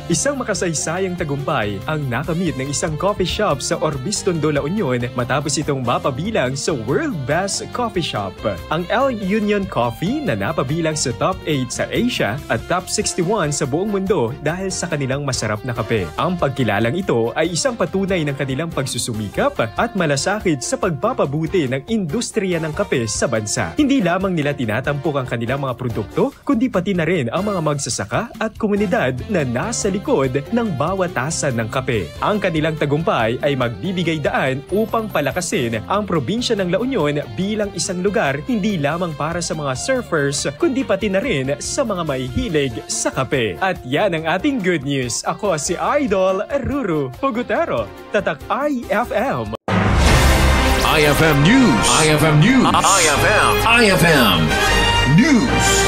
Isang makasaysayang tagumpay ang nakamit ng isang coffee shop sa Orbiston, La Union matapos itong mapabilang sa World Best Coffee Shop. Ang El Union Coffee na napabilang sa Top 8 sa Asia at Top 61 sa buong mundo dahil sa kanilang masarap na kape. Ang pagkilalang ito ay isang patunay ng kanilang pagsusumikap at malasakit sa pagpapabuti ng industriya ng kape sa bansa. Hindi lamang nila tinatampok ang kanilang mga produkto, kundi pati na rin ang mga magsasaka at komunidad na nasa likod ng bawat tasa ng kape. Ang kanilang tagumpay ay magbibigay daan upang palakasin ang probinsya ng La Union bilang isang lugar hindi lamang para sa mga surfers, kundi pati na rin sa mga mahihilig sa kape. At yan ang ating good news. Ako si Idol Ruru Pugutero, Tatak IFM. IFM News. IFM News. IFM News.